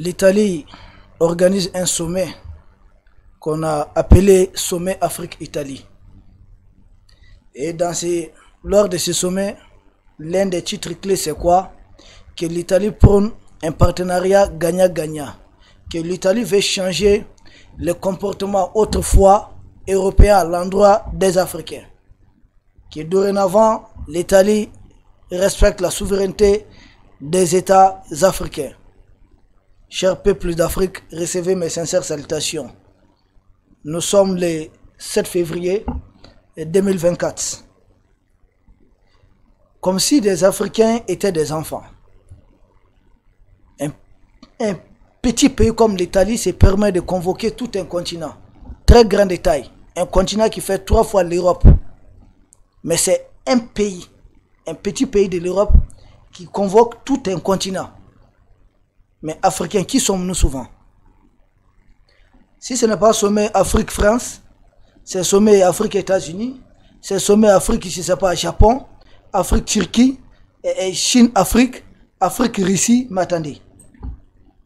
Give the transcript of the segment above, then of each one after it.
L'Italie organise un sommet qu'on a appelé Sommet Afrique-Italie. Et lors de ce sommet, l'un des titres clés, c'est quoi? Que l'Italie prône un partenariat gagnant-gagnant. Que l'Italie veut changer le comportement autrefois européen à l'endroit des Africains. Que dorénavant, l'Italie respecte la souveraineté des États africains. Chers peuples d'Afrique, recevez mes sincères salutations. Nous sommes le 7 février 2024. Comme si des Africains étaient des enfants. Un petit pays comme l'Italie se permet de convoquer tout un continent. Très grand détail. Un continent qui fait 3 fois l'Europe. Mais c'est un petit pays de l'Europe qui convoque tout un continent. Mais Africains, qui sommes-nous souvent? Si ce n'est pas sommet Afrique-France, c'est sommet Afrique-États-Unis, c'est sommet Afrique, si ce n'est pas Japon, Afrique-Turquie, et Chine-Afrique, Afrique-Russie, mais attendez.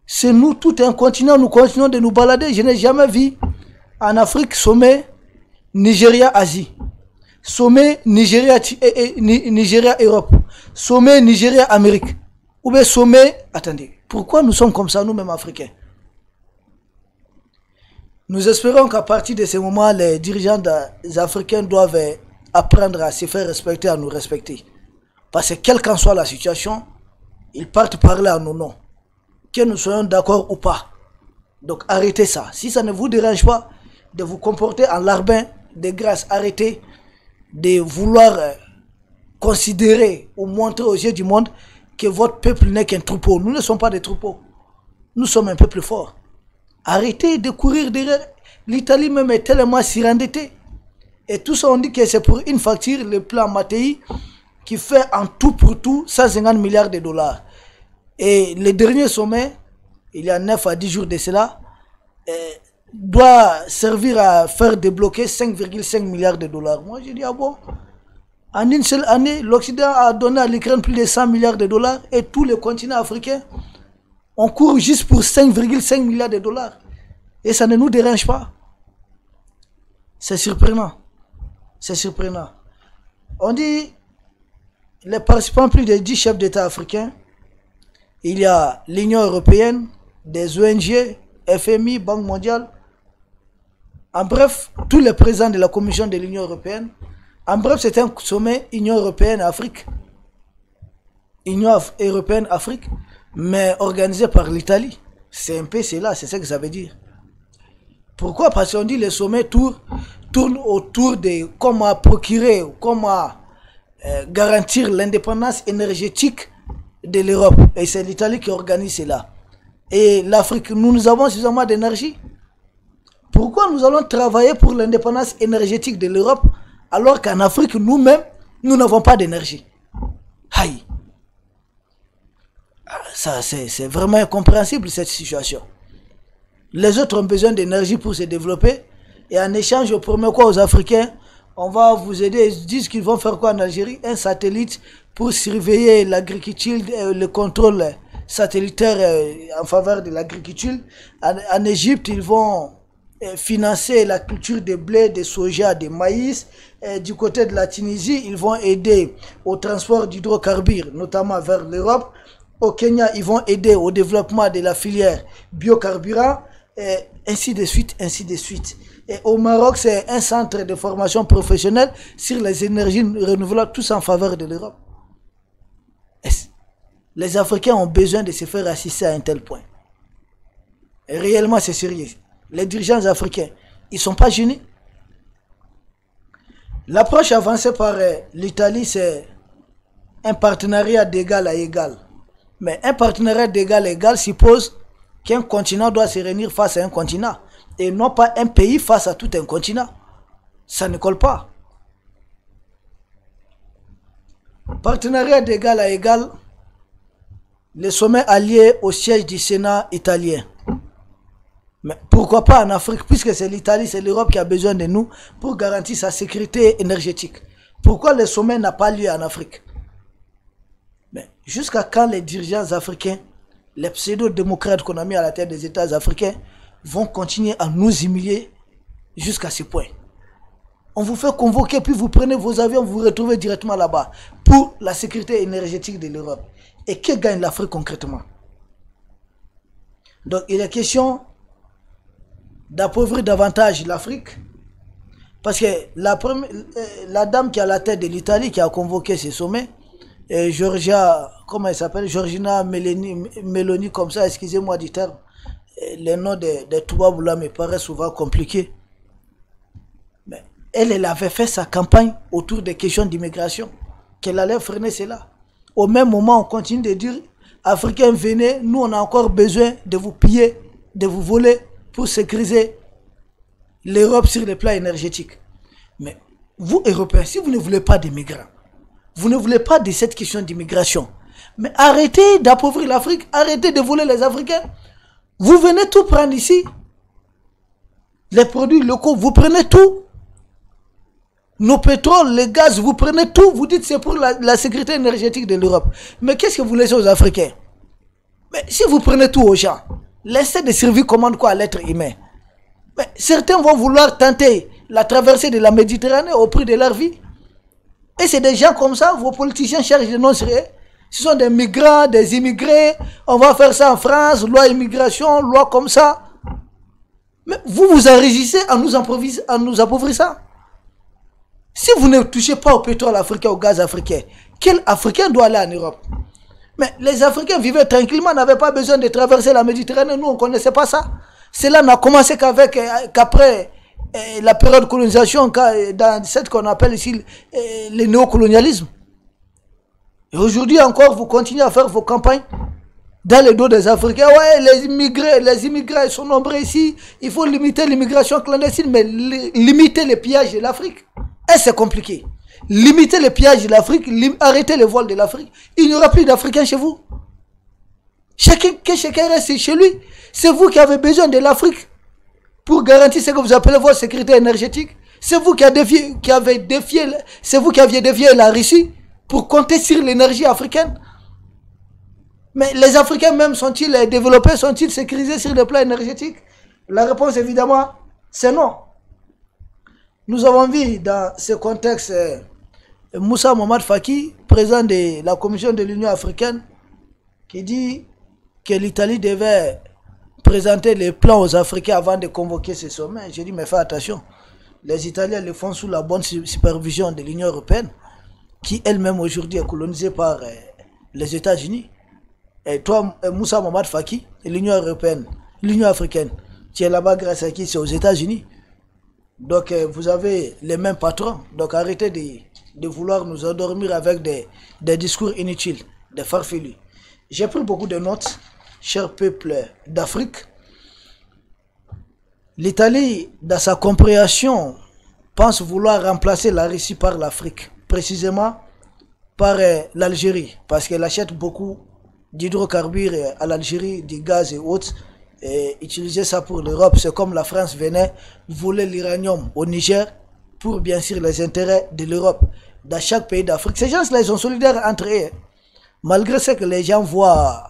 C'est nous, tout un continent, nous continuons de nous balader. Je n'ai jamais vu en Afrique sommet Nigeria-Asie, sommet Nigeria-Europe, sommet Nigeria-Amérique, ou bien sommet... Attendez, pourquoi nous sommes comme ça, nous-mêmes Africains? Nous espérons qu'à partir de ce moment, les dirigeants africains doivent apprendre à se faire respecter, à nous respecter. Parce que quelle qu'en soit la situation, ils partent parler à nos noms. Que nous soyons d'accord ou pas. Donc arrêtez ça. Si ça ne vous dérange pas de vous comporter en larbin, de grâce, arrêtez de vouloir considérer ou montrer aux yeux du monde que votre peuple n'est qu'un troupeau. Nous ne sommes pas des troupeaux. Nous sommes un peuple fort. Arrêtez de courir derrière. L'Italie même est tellement surendettée. Et tout ça, on dit que c'est pour une facture, le plan Mattei, qui fait en tout pour tout 150 milliards de dollars. Et le dernier sommet, il y a 9 à 10 jours de cela, doit servir à faire débloquer 5,5 milliards de dollars. Moi, je dis, ah bon? En une seule année, l'Occident a donné à l'Ukraine plus de 100 milliards de dollars et tous les continents africains, on court juste pour 5,5 milliards de dollars. Et ça ne nous dérange pas. C'est surprenant. C'est surprenant. On dit, les participants, plus de 10 chefs d'État africains, il y a l'Union européenne, des ONG, FMI, Banque mondiale. En bref, tous les présidents de la Commission de l'Union européenne. En bref, c'est un sommet Union européenne-Afrique. Union européenne-Afrique, mais organisé par l'Italie. C'est un peu cela, c'est ce que ça veut dire. Pourquoi? Parce qu'on dit que le sommet tourne autour de comment procurer, comment garantir l'indépendance énergétique de l'Europe. Et c'est l'Italie qui organise cela. Et l'Afrique, nous avons suffisamment d'énergie. Pourquoi nous allons travailler pour l'indépendance énergétique de l'Europe alors qu'en Afrique, nous-mêmes, nous n'avons pas d'énergie? Aïe! Ça, c'est vraiment incompréhensible cette situation. Les autres ont besoin d'énergie pour se développer. Et en échange, on promet quoi aux Africains? On va vous aider. Ils disent qu'ils vont faire quoi en Algérie? Un satellite pour surveiller l'agriculture, le contrôle satellitaire en faveur de l'agriculture. En Égypte, ils vont financer la culture de blé, de soja, de maïs. Du côté de la Tunisie, ils vont aider au transport d'hydrocarbures, notamment vers l'Europe. Au Kenya, ils vont aider au développement de la filière biocarburant, et ainsi de suite, ainsi de suite. Et au Maroc, c'est un centre de formation professionnelle sur les énergies renouvelables, tous en faveur de l'Europe. Les Africains ont besoin de se faire assister à un tel point. Et réellement, c'est sérieux. Les dirigeants africains, ils ne sont pas gênés. L'approche avancée par l'Italie, c'est un partenariat d'égal à égal. Mais un partenariat d'égal à égal suppose qu'un continent doit se réunir face à un continent. Et non pas un pays face à tout un continent. Ça ne colle pas. Partenariat d'égal à égal, le sommet allié au siège du Sénat italien. Mais pourquoi pas en Afrique, puisque c'est l'Italie, c'est l'Europe qui a besoin de nous pour garantir sa sécurité énergétique. Pourquoi le sommet n'a pas lieu en Afrique? Mais jusqu'à quand les dirigeants africains les pseudo-démocrates qu'on a mis à la tête des États africains vont continuer à nous humilier jusqu'à ce point. On vous fait convoquer, puis vous prenez vos avions, vous vous retrouvez directement là-bas pour la sécurité énergétique de l'Europe. Et que gagne l'Afrique concrètement? Donc il est question d'appauvrir davantage l'Afrique, parce que la dame qui est à la tête de l'Italie, qui a convoqué ce sommet, Georgia, comment elle s'appelle, Georgina Meloni, comme ça, excusez-moi du terme, les noms des Toubabou là me paraissent souvent compliqués. Mais elle avait fait sa campagne autour des questions d'immigration, qu'elle allait freiner cela. Au même moment, on continue de dire, Africains, venez, nous on a encore besoin de vous piller, de vous voler pour sécuriser l'Europe sur le plan énergétique. Mais vous, Européens, si vous ne voulez pas des migrants, vous ne voulez pas de cette question d'immigration, mais arrêtez d'appauvrir l'Afrique, arrêtez de voler les Africains. Vous venez tout prendre ici, les produits locaux, vous prenez tout. Nos pétroles, les gaz, vous prenez tout, vous dites c'est pour la sécurité énergétique de l'Europe. Mais qu'est-ce que vous laissez aux Africains? Mais si vous prenez tout aux gens, l'instinct de survie commande quoi à l'être humain? Mais certains vont vouloir tenter la traversée de la Méditerranée au prix de leur vie. Et c'est des gens comme ça, vos politiciens cherchent des noms sérieux. Ce sont des migrants, des immigrés, on va faire ça en France, loi immigration, loi comme ça. Mais vous vous enrichissez en nous appauvrissant. Si vous ne touchez pas au pétrole africain, au gaz africain, quel Africain doit aller en Europe? Mais les Africains vivaient tranquillement, n'avaient pas besoin de traverser la Méditerranée. Nous, on ne connaissait pas ça. Cela n'a commencé qu'après la période de colonisation, dans ce qu'on appelle ici le néocolonialisme. Et aujourd'hui encore, vous continuez à faire vos campagnes dans le dos des Africains. Ouais, les immigrés sont nombreux ici. Il faut limiter l'immigration clandestine, mais limiter le pillage de l'Afrique. Et c'est compliqué. Limiter le pillage de l'Afrique, arrêter le vol de l'Afrique. Il n'y aura plus d'Africains chez vous. Que chacun reste chez lui. C'est vous qui avez besoin de l'Afrique pour garantir ce que vous appelez votre sécurité énergétique. C'est vous qui aviez défié la Russie pour compter sur l'énergie africaine. Mais les Africains même sont-ils développés, sont-ils sécurisés sur le plan énergétique? La réponse évidemment, c'est non. Nous avons vu dans ce contexte Moussa Mohamed Faki, président de la Commission de l'Union africaine, qui dit que l'Italie devait présenter les plans aux Africains avant de convoquer ce sommet. J'ai dit, mais fais attention. Les Italiens le font sous la bonne supervision de l'Union européenne, qui elle-même aujourd'hui est colonisée par les États-Unis. Et toi, Moussa Mohamed Faki, l'Union européenne, l'Union africaine, tu es là-bas grâce à qui? C'est aux États-Unis. Donc vous avez les mêmes patrons. Donc arrêtez de vouloir nous endormir avec des discours inutiles, des farfelus. J'ai pris beaucoup de notes, chers peuples d'Afrique. L'Italie, dans sa compréhension, pense vouloir remplacer la Russie par l'Afrique, précisément par l'Algérie, parce qu'elle achète beaucoup d'hydrocarbures à l'Algérie, du gaz et autres, et utiliser ça pour l'Europe. C'est comme la France venait voler l'uranium au Niger pour bien sûr les intérêts de l'Europe. Dans chaque pays d'Afrique, ces gens-là, ils sont solidaires entre eux. Malgré ce que les gens voient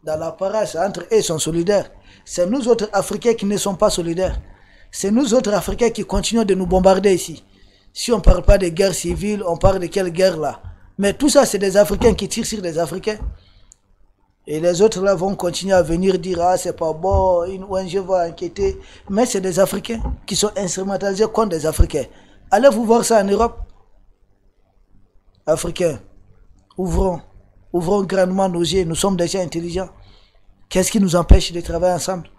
dans la paresse, entre eux, ils sont solidaires. C'est nous autres Africains qui ne sont pas solidaires. C'est nous autres Africains qui continuons de nous bombarder ici. Si on ne parle pas de guerre civile, on parle de quelle guerre là? Mais tout ça, c'est des Africains qui tirent sur des Africains. Et les autres là vont continuer à venir dire, ah c'est pas bon, une ONG va enquêter. Mais c'est des Africains qui sont instrumentalisés contre des Africains. Allez vous voir ça en Europe. Africains, ouvrons grandement nos yeux, nous sommes des gens intelligents. Qu'est-ce qui nous empêche de travailler ensemble?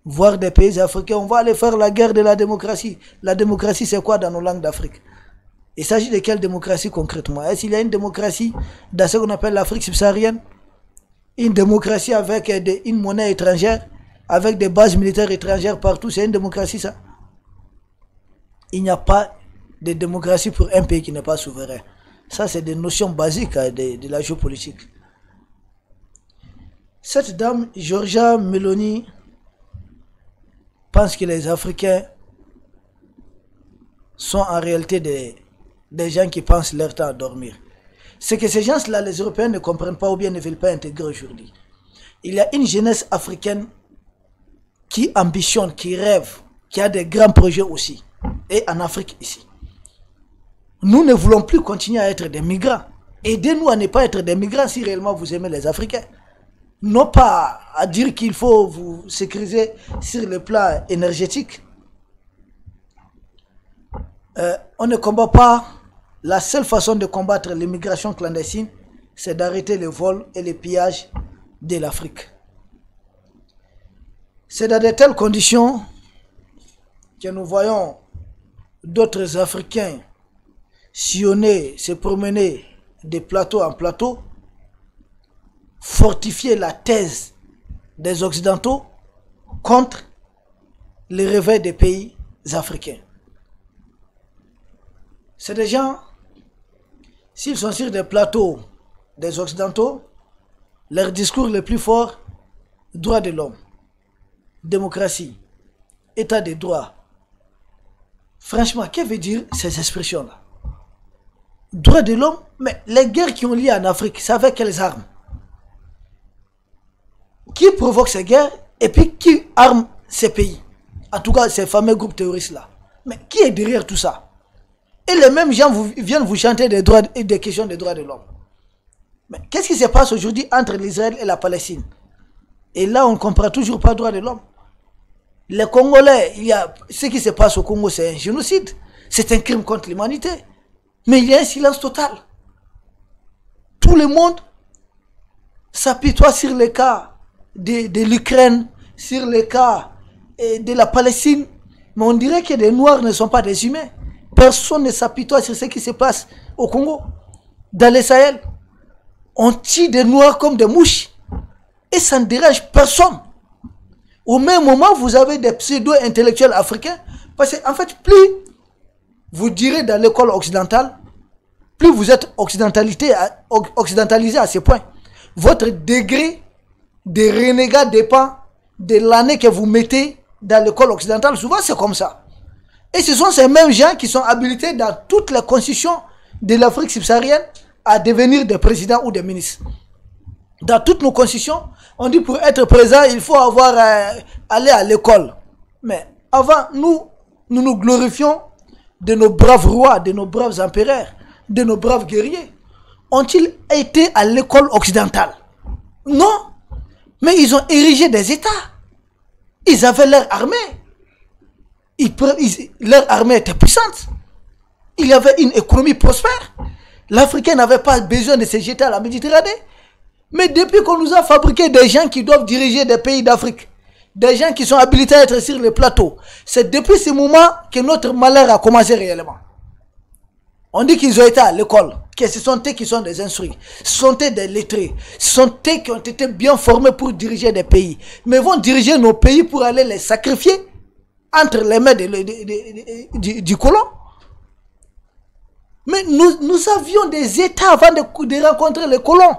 Voir des pays africains, on va aller faire la guerre de la démocratie. La démocratie c'est quoi dans nos langues d'Afrique? Il s'agit de quelle démocratie concrètement? Est-ce qu'il y a une démocratie dans ce qu'on appelle l'Afrique subsaharienne? Une démocratie avec une monnaie étrangère, avec des bases militaires étrangères partout, c'est une démocratie ça? Il n'y a pas de démocratie pour un pays qui n'est pas souverain. Ça c'est des notions basiques de la géopolitique. Cette dame, Giorgia Meloni, pense que les Africains sont en réalité des gens qui pensent leur temps à dormir. C'est que ces gens-là, les Européens ne comprennent pas ou bien ne veulent pas intégrer aujourd'hui. Il y a une jeunesse africaine qui ambitionne, qui rêve, qui a des grands projets aussi. Et en Afrique ici. Nous ne voulons plus continuer à être des migrants. Aidez-nous à ne pas être des migrants si réellement vous aimez les Africains. Non pas à dire qu'il faut vous sécuriser sur le plan énergétique. On ne combat pas. La seule façon de combattre l'immigration clandestine, c'est d'arrêter le vol et le pillage de l'Afrique. C'est dans de telles conditions que nous voyons d'autres Africains sillonner, se promener de plateau en plateau, fortifier la thèse des Occidentaux contre le réveil des pays africains. C'est des gens, s'ils sont sur des plateaux des Occidentaux, leur discours le plus fort, droit de l'homme, démocratie, état de droit. Franchement, que veut dire ces expressions-là? Droit de l'homme, mais les guerres qui ont lieu en Afrique, c'est avec quelles armes? Qui provoque ces guerres et puis qui arme ces pays? En tout cas, ces fameux groupes terroristes-là. Mais qui est derrière tout ça? Et les mêmes gens viennent vous chanter des questions de droits de l'homme. Mais qu'est-ce qui se passe aujourd'hui entre l'Israël et la Palestine? Et là, on ne comprend toujours pas le droit de l'homme. Les Congolais, ce qui se passe au Congo, c'est un génocide. C'est un crime contre l'humanité. Mais il y a un silence total. Tout le monde s'apitoie sur le cas de l'Ukraine, sur le cas de la Palestine. Mais on dirait que les Noirs ne sont pas des humains. Personne ne s'apitoie sur ce qui se passe au Congo, dans le Sahel. On tue des Noirs comme des mouches. Et ça ne dérange personne. Au même moment, vous avez des pseudo-intellectuels africains. Parce qu'en fait, plus vous direz dans l'école occidentale, plus vous êtes occidentalisé à ce point. Votre degré de renégat dépend de l'année que vous mettez dans l'école occidentale. Souvent, c'est comme ça. Et ce sont ces mêmes gens qui sont habilités dans toutes les constitutions de l'Afrique subsaharienne à devenir des présidents ou des ministres. Dans toutes nos constitutions, on dit pour être président, il faut aller à l'école. Mais avant, nous glorifions de nos braves rois, de nos braves empereurs, de nos braves guerriers. Ont-ils été à l'école occidentale? Non. Mais ils ont érigé des États. Ils avaient leur armée. Leur armée était puissante. Il y avait une économie prospère. L'Africain n'avait pas besoin de se jeter à la Méditerranée. Mais depuis qu'on nous a fabriqué des gens qui doivent diriger des pays d'Afrique, des gens qui sont habilités à être sur le plateau, c'est depuis ce moment que notre malheur a commencé réellement. On dit qu'ils ont été à l'école, que ce sont eux qui sont des instruits, ce sont eux des lettrés, ce sont eux qui ont été bien formés pour diriger des pays. Mais vont diriger nos pays pour aller les sacrifier entre les mains du colon. Mais nous avions des États avant de rencontrer les colons.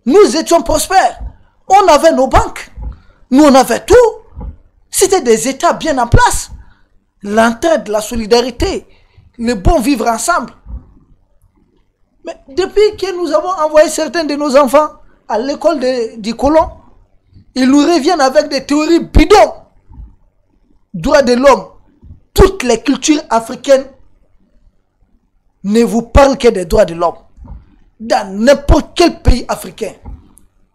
Nous étions prospères. On avait nos banques. Nous, on avait tout. C'était des États bien en place. L'entraide, la solidarité, le bon vivre ensemble. Mais depuis que nous avons envoyé certains de nos enfants à l'école du colon, ils nous reviennent avec des théories bidons. Droits de l'homme. Toutes les cultures africaines ne vous parlent que des droits de l'homme. Dans n'importe quel pays africain,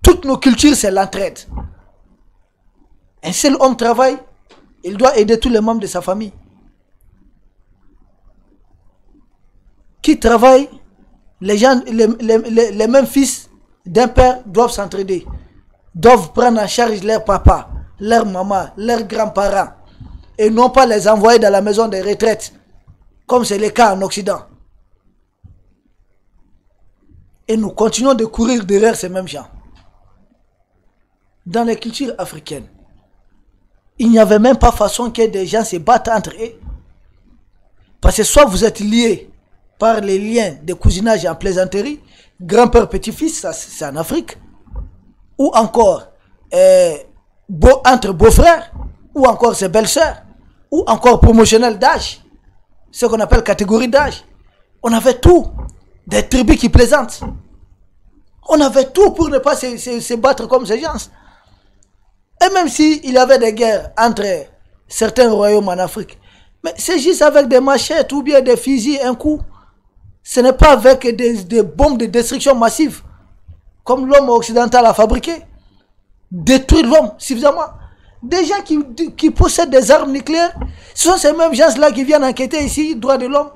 toutes nos cultures, c'est l'entraide. Un seul homme travaille, il doit aider tous les membres de sa famille. Qui travaille, les mêmes fils d'un père doivent s'entraider, doivent prendre en charge leur papa, leur maman, leurs grands-parents, et non pas les envoyer dans la maison des retraites, comme c'est le cas en Occident. Et nous continuons de courir derrière ces mêmes gens. Dans les cultures africaines, il n'y avait même pas façon que des gens se battent entre eux. Parce que soit vous êtes liés par les liens de cousinage en plaisanterie, grand-père, petit-fils, c'est en Afrique, ou encore entre beaux-frères, ou encore ses belles-sœurs, ou encore promotionnel d'âge, ce qu'on appelle catégorie d'âge. On avait tout, des tribus qui plaisantent. On avait tout pour ne pas se battre comme ces gens. Et même s'il y avait des guerres entre certains royaumes en Afrique, mais c'est juste avec des machettes ou bien des fusils, un coup. Ce n'est pas avec des bombes de destruction massive, comme l'homme occidental a fabriqué. Détruire l'homme suffisamment. Des gens qui possèdent des armes nucléaires, ce sont ces mêmes gens-là qui viennent enquêter ici, droits de l'homme.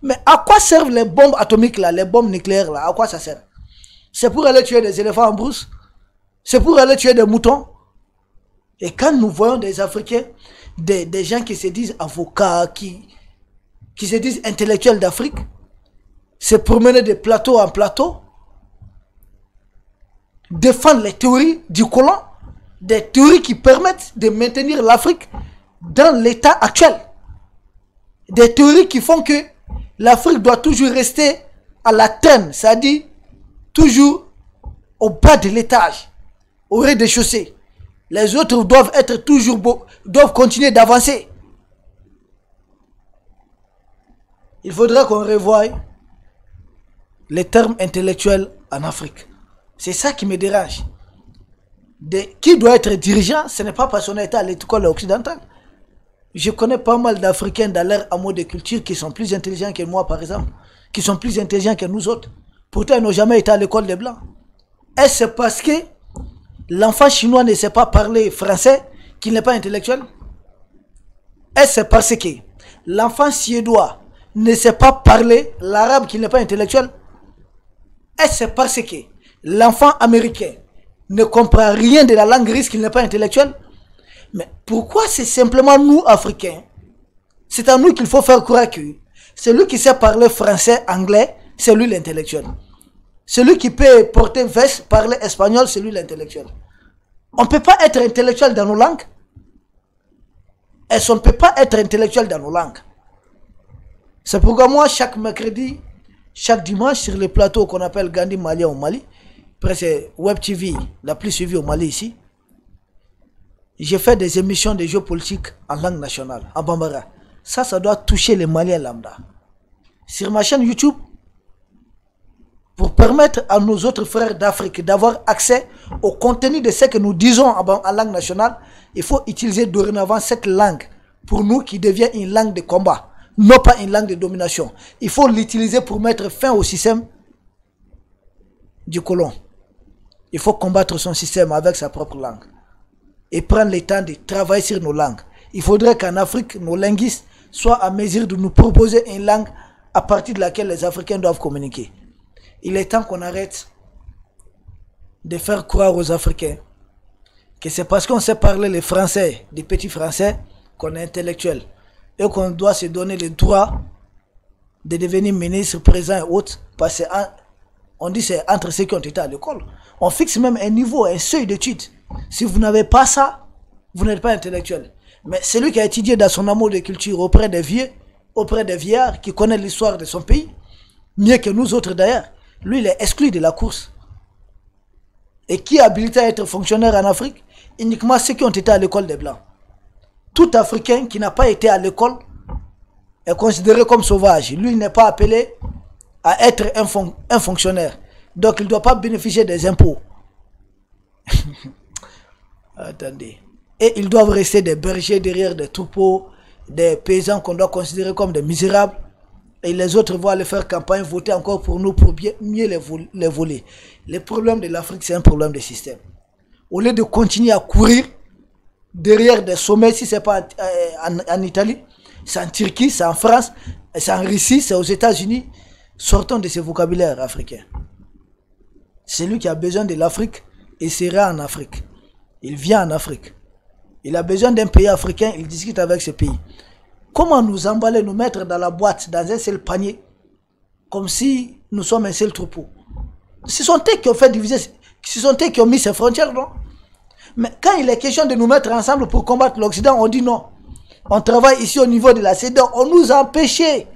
Mais à quoi servent les bombes atomiques là, les bombes nucléaires là? À quoi ça sert? C'est pour aller tuer des éléphants en brousse? C'est pour aller tuer des moutons? Et quand nous voyons des Africains, des gens qui se disent avocats, qui se disent intellectuels d'Afrique, se promener de plateau en plateau, défendre les théories du colon, des théories qui permettent de maintenir l'Afrique dans l'état actuel. Des théories qui font que l'Afrique doit toujours rester à la traîne, c'est-à-dire toujours au bas de l'étage, au rez-de-chaussée. Les autres doivent être toujours beaux, doivent continuer d'avancer. Il faudrait qu'on revoie les termes intellectuels en Afrique. C'est ça qui me dérange. Qui doit être dirigeant, ce n'est pas parce qu'on a été à l'école occidentale. Je connais pas mal d'Africains dans leur amour de culture qui sont plus intelligents que moi, par exemple. Qui sont plus intelligents que nous autres. Pourtant, ils n'ont jamais été à l'école des Blancs. Est-ce parce que l'enfant chinois ne sait pas parler français qu'il n'est pas intellectuel? Est-ce parce que l'enfant suédois ne sait pas parler l'arabe qu'il n'est pas intellectuel? Est-ce parce que l'enfant américain ne comprend rien de la langue russe qu'il n'est pas intellectuel? Mais pourquoi c'est simplement nous, Africains? C'est à nous qu'il faut faire croire que celui qui sait parler français, anglais, c'est lui l'intellectuel. Celui qui peut porter veste, parler espagnol, c'est lui l'intellectuel. On ne peut pas être intellectuel dans nos langues. Et on ne peut pas être intellectuel dans nos langues. C'est pourquoi moi, chaque mercredi, chaque dimanche, sur les plateaux qu'on appelle Gandhi Malien au Mali, presque Web TV, la plus suivie au Mali ici, j'ai fait des émissions de géopolitique en langue nationale, en Bambara. Ça doit toucher les Maliens lambda. Sur ma chaîne YouTube, pour permettre à nos autres frères d'Afrique d'avoir accès au contenu de ce que nous disons en langue nationale, il faut utiliser dorénavant cette langue pour nous qui devient une langue de combat, non pas une langue de domination. Il faut l'utiliser pour mettre fin au système du colon. Il faut combattre son système avec sa propre langue et prendre le temps de travailler sur nos langues. Il faudrait qu'en Afrique, nos linguistes soient en mesure de nous proposer une langue à partir de laquelle les Africains doivent communiquer. Il est temps qu'on arrête de faire croire aux Africains que c'est parce qu'on sait parler le français, des petits français, qu'on est intellectuel et qu'on doit se donner le droit de devenir ministre, président et autres, parce qu'on dit c'est entre ceux qui ont été à l'école. On fixe même un niveau, un seuil d'études. Si vous n'avez pas ça, vous n'êtes pas intellectuel. Mais celui qui a étudié dans son amour de culture auprès des vieux, auprès des vieillards, qui connaît l'histoire de son pays, mieux que nous autres d'ailleurs, lui il est exclu de la course. Et qui est habilité à être fonctionnaire en Afrique? Uniquement ceux qui ont été à l'école des Blancs. Tout Africain qui n'a pas été à l'école est considéré comme sauvage. Lui, il n'est pas appelé à être un fonctionnaire. Donc, il ne doit pas bénéficier des impôts. Attendez. Et ils doivent rester des bergers derrière des troupeaux, des paysans qu'on doit considérer comme des misérables. Et les autres vont aller faire campagne, voter encore pour nous pour mieux les voler. Le problème de l'Afrique, c'est un problème de système. Au lieu de continuer à courir derrière des sommets, si ce n'est pas en Italie, c'est en Turquie, c'est en France, c'est en Russie, c'est aux États-Unis, sortons de ce vocabulaire africain. Celui qui a besoin de l'Afrique, il sera en Afrique. Il vient en Afrique. Il a besoin d'un pays africain, il discute avec ce pays. Comment nous emballer, nous mettre dans la boîte, dans un seul panier, comme si nous sommes un seul troupeau? Ce sont eux qui ont fait diviser, ce sont eux qui ont mis ces frontières, non? Mais quand il est question de nous mettre ensemble pour combattre l'Occident, on dit non. On travaille ici au niveau de la CEDEAO, on nous a empêchés.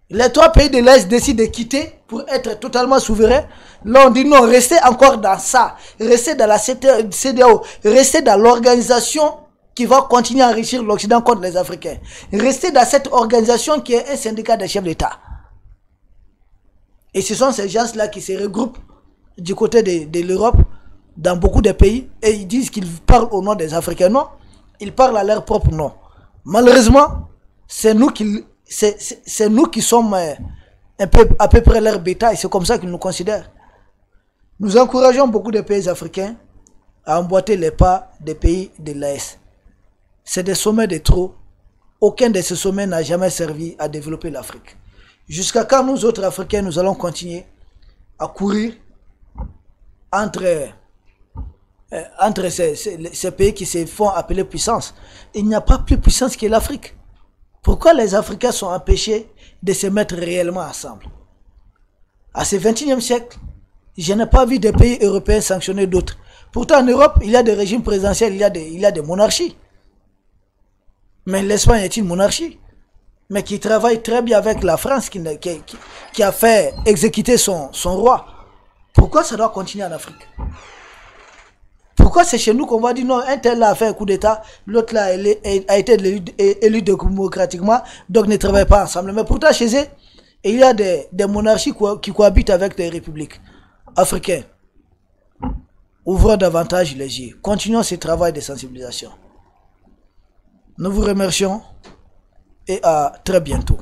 Les trois pays de l'Est décident de quitter pour être totalement souverains. Là, on dit non, restez encore dans ça. Restez dans la CEDEAO. Restez dans l'organisation qui va continuer à enrichir l'Occident contre les Africains. Restez dans cette organisation qui est un syndicat des chefs d'État. Et ce sont ces gens-là qui se regroupent du côté de l'Europe, dans beaucoup de pays, et ils disent qu'ils parlent au nom des Africains. Non, ils parlent à leur propre nom. Malheureusement, c'est nous qui sommes à peu près leur bétail. C'est comme ça qu'ils nous considèrent. Nous encourageons beaucoup de pays africains à emboîter les pas des pays de l'AES. C'est des sommets de trop. Aucun de ces sommets n'a jamais servi à développer l'Afrique. Jusqu'à quand nous autres Africains, nous allons continuer à courir entre ces pays qui se font appeler puissance. Il n'y a pas plus puissance que l'Afrique. Pourquoi les Africains sont empêchés de se mettre réellement ensemble? À ce XXIe siècle, je n'ai pas vu des pays européens sanctionner d'autres. Pourtant, en Europe, il y a des régimes présidentiels, il y a des monarchies. Mais l'Espagne est une monarchie. Mais qui travaille très bien avec la France, qui a fait exécuter son roi. Pourquoi ça doit continuer en Afrique? Pourquoi c'est chez nous qu'on va dire non, un tel là a fait un coup d'état, l'autre là a été élu démocratiquement, donc ne travaille pas ensemble. Mais pourtant chez eux, il y a des monarchies qui cohabitent avec des républiques africaines. Ouvrons davantage les yeux. Continuons ce travail de sensibilisation. Nous vous remercions et à très bientôt.